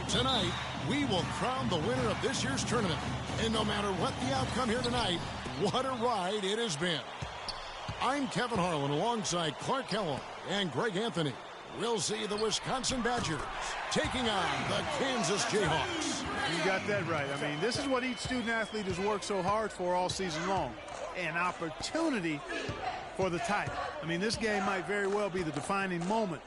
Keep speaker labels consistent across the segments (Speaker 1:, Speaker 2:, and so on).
Speaker 1: Tonight, we will crown the winner of this year's tournament. And no matter what the outcome here tonight, what a ride it has been. I'm Kevin Harlan alongside Clark Kellogg and Greg Anthony. We'll see the Wisconsin Badgers taking on the Kansas Jayhawks.
Speaker 2: You got that right. I mean, this is what each student athlete has worked so hard for all season long. An opportunity for the title. I mean, this game might very well be the defining moment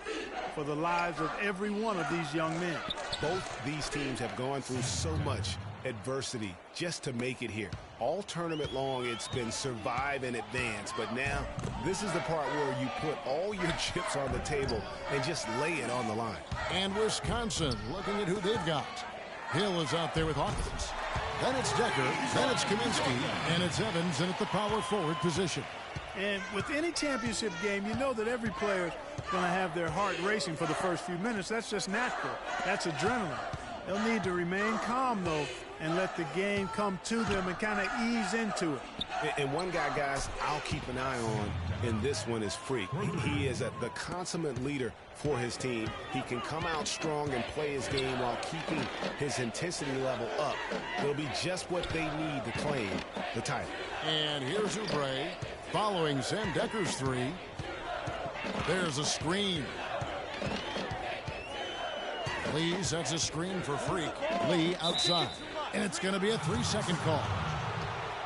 Speaker 2: for the lives of every one of these young men.
Speaker 3: Both these teams have gone through so much adversity just to make it here. All tournament long, it's been survive and advance. But now, this is the part where you put all your chips on the table and just lay it on the line.
Speaker 1: And Wisconsin looking at who they've got. Hill is out there with Hawkins. Then it's Decker, then it's Kaminsky, and it's Evans in at the power forward position.
Speaker 2: And with any championship game, you know that every player is going to have their heart racing for the first few minutes. That's just natural. That's adrenaline. They'll need to remain calm, though, and let the game come to them and kind of ease into it.
Speaker 3: And one guy, guys, I'll keep an eye on in this one is Freak. He is the consummate leader for his team. He can come out strong and play his game while keeping his intensity level up. It'll be just what they need to claim the title.
Speaker 1: And here's Oubre following Sam Decker's three. There's a screen. Lee sets a screen for Freak. Lee outside. And it's going to be a 3-second call.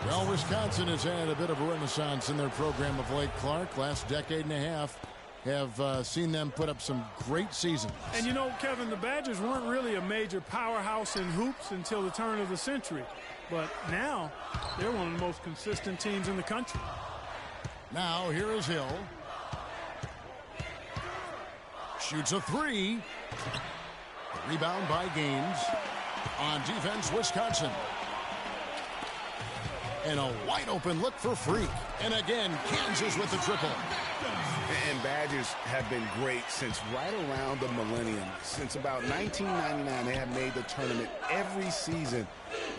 Speaker 1: Well, Wisconsin has had a bit of a renaissance in their program of late. Clark, last decade and a half, have seen them put up some great seasons.
Speaker 2: And you know, Kevin, the Badgers weren't really a major powerhouse in hoops until the turn of the century. But now, they're one of the most consistent teams in the country.
Speaker 1: Now, here is Hill. Shoots a three. Rebound by Gaines. On defense, Wisconsin. And a wide open look for Freak. And again, Kansas with the triple.
Speaker 3: And Badgers have been great since right around the millennium. Since about 1999, they have made the tournament every season.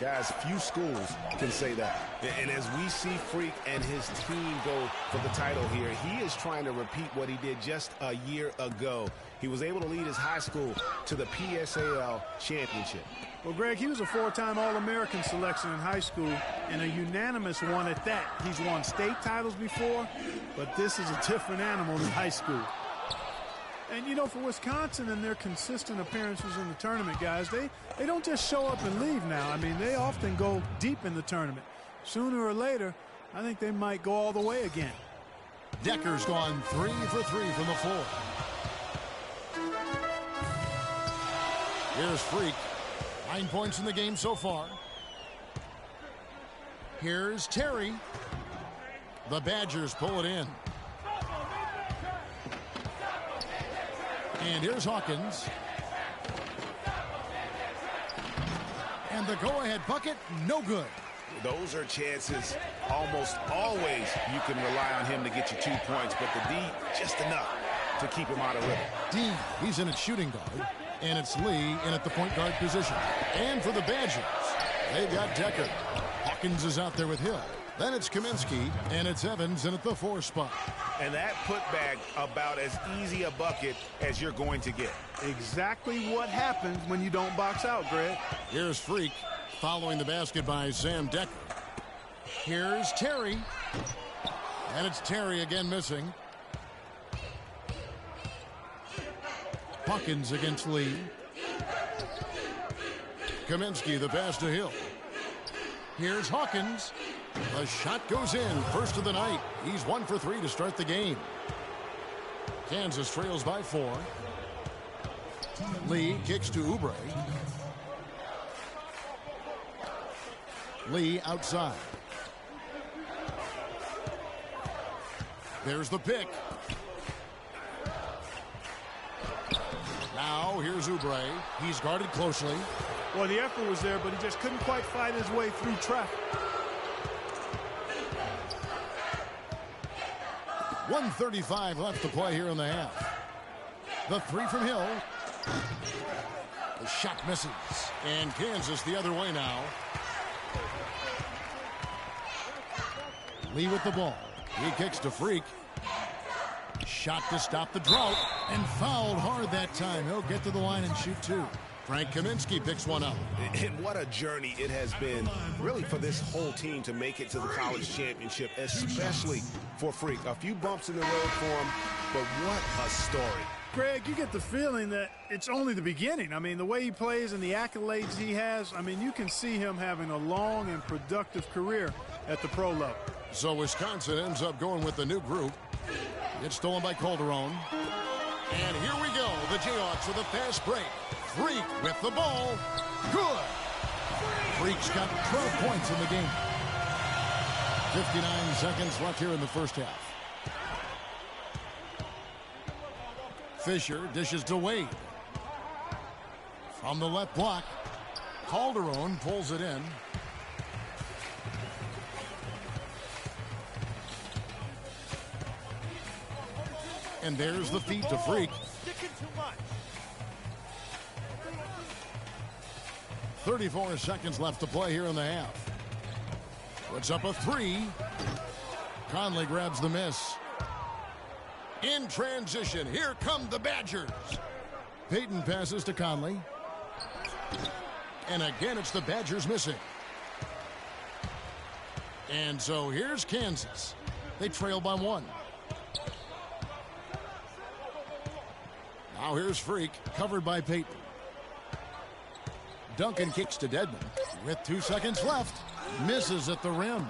Speaker 3: Guys, few schools can say that. And as we see Freak and his team go for the title here, he is trying to repeat what he did just a year ago. He was able to lead his high school to the PSAL championship.
Speaker 2: Well, Greg, he was a 4-time All-American selection in high school and a unanimous one at that. He's won state titles before, but this is a different animal than high school. And, you know, for Wisconsin and their consistent appearances in the tournament, guys, they don't just show up and leave now. I mean, they often go deep in the tournament. Sooner or later, I think they might go all the way again.
Speaker 1: Decker's gone 3 for 3 from the floor. Here's Freak. 9 points in the game so far. Here's Terry. The Badgers pull it in. And here's Hawkins. And the go-ahead bucket, no good.
Speaker 3: Those are chances almost always you can rely on him to get you 2 points, but the D, just enough to keep him out of rhythm.
Speaker 1: D, he's in at shooting guard. And it's Lee in at the point guard position. And for the Badgers, they've got Decker. Hawkins is out there with Hill. Then it's Kaminsky, and it's Evans in at the 4 spot.
Speaker 3: And that putback about as easy a bucket as you're going to get.
Speaker 2: Exactly what happens when you don't box out, Greg.
Speaker 1: Here's Freak following the basket by Sam Decker. Here's Terry. And it's Terry again missing. Hawkins against Lee. Kaminsky, the pass to Hill. Here's Hawkins. The shot goes in. First of the night. He's 1 for 3 to start the game. Kansas trails by 4. Lee kicks to Oubre. Lee outside. There's the pick. Now here's Oubre. He's guarded closely.
Speaker 2: Well, the effort was there, but he just couldn't quite fight his way through traffic.
Speaker 1: 1:35 left to play here in the half. The 3 from Hill. The shot misses. And Kansas the other way now. Lee with the ball. He kicks to Freak. Shot to stop the drought, and fouled hard that time. He'll get to the line and shoot two. Frank Kaminsky picks one up.
Speaker 3: And what a journey it has been, really, for this whole team to make it to the college championship, especially for Freak. A few bumps in the road for him, but what a story.
Speaker 2: Greg, you get the feeling that it's only the beginning. I mean, the way he plays and the accolades he has, I mean, you can see him having a long and productive career at the pro level.
Speaker 1: So Wisconsin ends up going with the new group. It's stolen by Calderon. And here we go. The Jayhawks with a fast break. Freak with the ball. Good. Freak's got 12 points in the game. 59 seconds left here in the first half. Fisher dishes to Wade. From the left block, Calderon pulls it in. And there's the feed to Freak. 34 seconds left to play here in the half. Puts up a three. Conley grabs the miss. In transition, here come the Badgers. Payton passes to Conley. And again, it's the Badgers missing. And so here's Kansas. They trail by one. Now here's Freak, covered by Payton. Duncan kicks to Dedmon with 2 seconds left. Misses at the rim.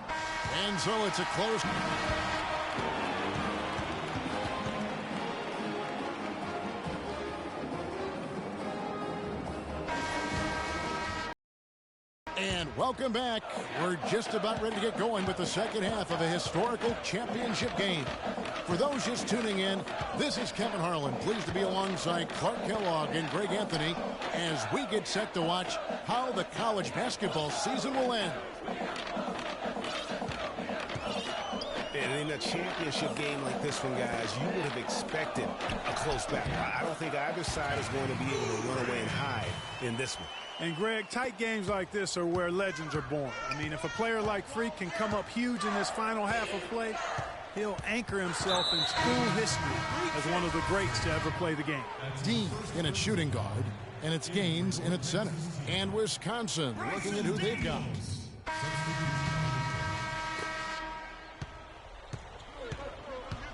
Speaker 1: And so it's a close. And welcome back. We're just about ready to get going with the second half of a historical championship game. For those just tuning in, this is Kevin Harlan, pleased to be alongside Clark Kellogg and Greg Anthony as we get set to watch how the college basketball season will end.
Speaker 3: And in a championship game like this one, guys, you would have expected a close battle. I don't think either side is going to be able to run away and hide in this one.
Speaker 2: And, Greg, tight games like this are where legends are born. I mean, if a player like Freak can come up huge in this final half of play, he'll anchor himself in school history as one of the greats to ever play the game.
Speaker 1: Dean in its shooting guard, and it's Gaines in its center. And Wisconsin looking at who they've got.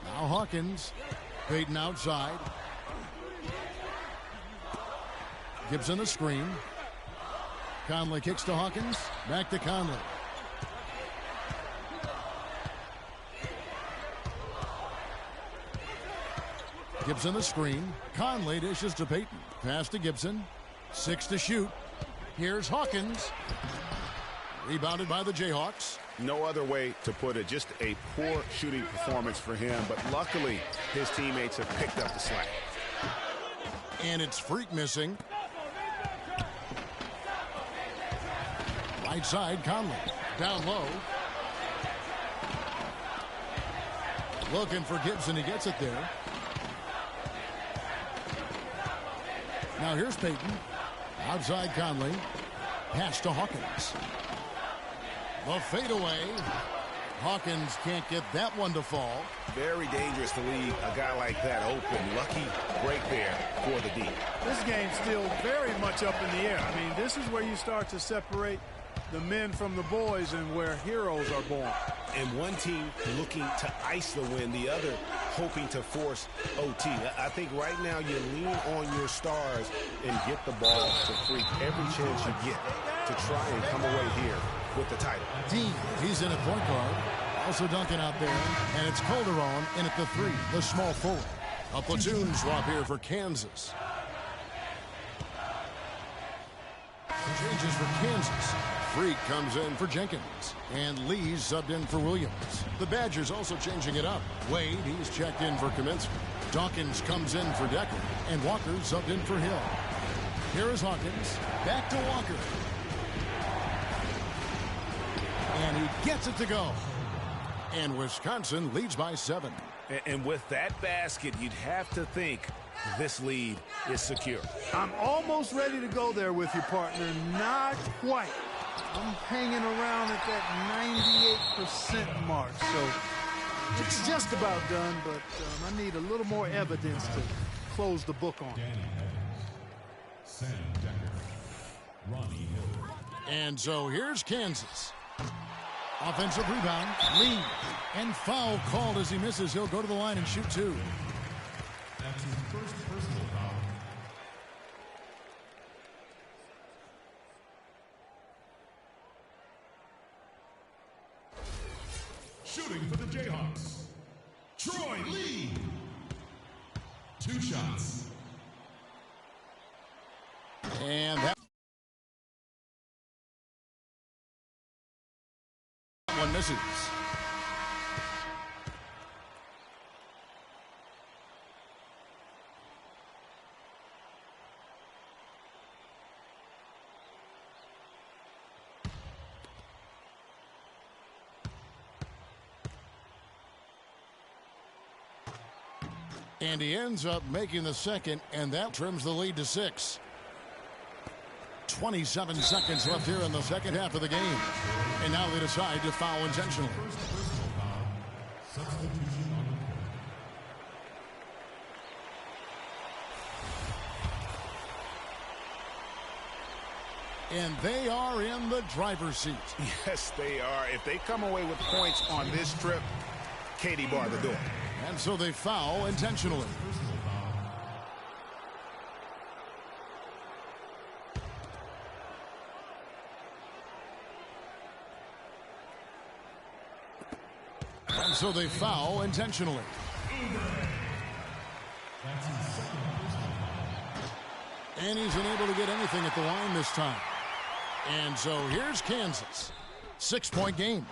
Speaker 1: Now Hawkins. Payton outside. Gibson the screen. Conley kicks to Hawkins. Back to Conley. Gibson the screen. Conley dishes to Payton. Pass to Gibson. 6 to shoot. Here's Hawkins. Rebounded by the Jayhawks.
Speaker 3: No other way to put it. Just a poor shooting performance for him. But luckily, his teammates have picked up the slack.
Speaker 1: And it's Freak missing. Right side, Conley. Down low. Looking for Gibson. He gets it there. Now here's Payton. Outside Conley. Pass to Hawkins. The fadeaway. Hawkins can't get that one to fall.
Speaker 3: Very dangerous to leave a guy like that open. Lucky break there for the D.
Speaker 2: This game's still very much up in the air. I mean, this is where you start to separate the men from the boys and where heroes are born.
Speaker 3: And one team looking to ice the win, the other hoping to force OT. I think right now you lean on your stars and get the ball to Freak every chance you get to try and come away here with the title.
Speaker 1: Dean, he's in at point guard. Also Duncan out there. And it's Calderon in at the 3, the small forward. A platoon swap here for Kansas. Changes for Kansas. Freak comes in for Jenkins. And Lee's subbed in for Williams. The Badgers also changing it up. Wade, he's checked in for Kaminsky. Dawkins comes in for Decker. And Walker subbed in for Hill. Here is Hawkins. Back to Walker. And he gets it to go. And Wisconsin leads by 7.
Speaker 3: And with that basket, you'd have to think this lead is secure.
Speaker 2: I'm almost ready to go there with you, partner. Not quite. I'm hanging around at that 98% mark. So It's just about done, but I need a little more evidence to close the book on it.
Speaker 4: Danny Evans, Sam Decker, Ronnie Hill.
Speaker 1: And so here's Kansas. Offensive rebound, lead, and foul called as he misses. He'll go to the line and shoot two.
Speaker 4: That's his first personal foul. Shooting for the Jayhawks, Troy Lee. 2 shots.
Speaker 1: And that one misses. And he ends up making the second, and that trims the lead to 6. 27 seconds left here in the second half of the game. And now they decide to foul intentionally.
Speaker 4: First personal foul. Substitution on the court.
Speaker 1: And they are in the driver's seat.
Speaker 3: Yes, they are. If they come away with points on this trip, Katie bar the door.
Speaker 1: And so they foul intentionally.
Speaker 4: Personal foul.
Speaker 1: And so they foul intentionally.
Speaker 4: That's his second personal foul.
Speaker 1: And he's unable to get anything at the line this time. And so here's Kansas. 6-point game.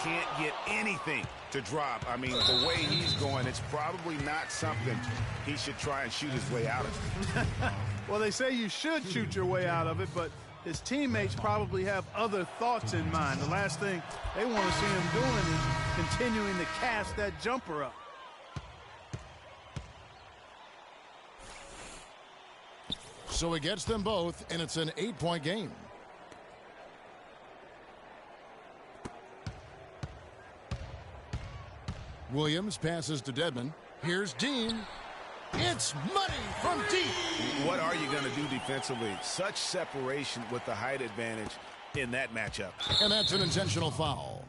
Speaker 3: Can't get anything to drop. I mean, the way he's going, it's probably not something he should try and shoot his way out of.
Speaker 2: Well, they say you should shoot your way out of it, but his teammates probably have other thoughts in mind. The last thing they want to see him doing is continuing to cast that jumper up.
Speaker 1: So he gets them both, and it's an 8-point game. Williams passes to Dedmon. Here's Dean. It's money from deep.
Speaker 3: What are you going to do defensively? Such separation with the height advantage in that matchup.
Speaker 1: And that's an intentional foul.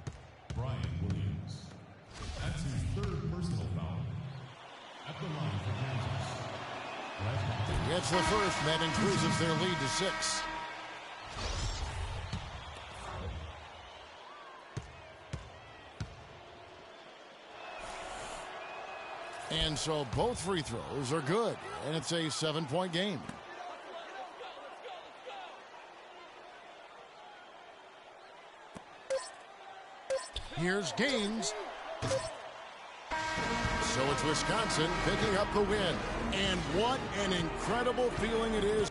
Speaker 4: Brian Williams. That's his third personal foul. At the line for Kansas.
Speaker 1: It's the first, and that increases their lead to 6. And so both free throws are good, and it's a 7-point game. Here's Gaines. So it's Wisconsin picking up the win. And what an incredible feeling it is.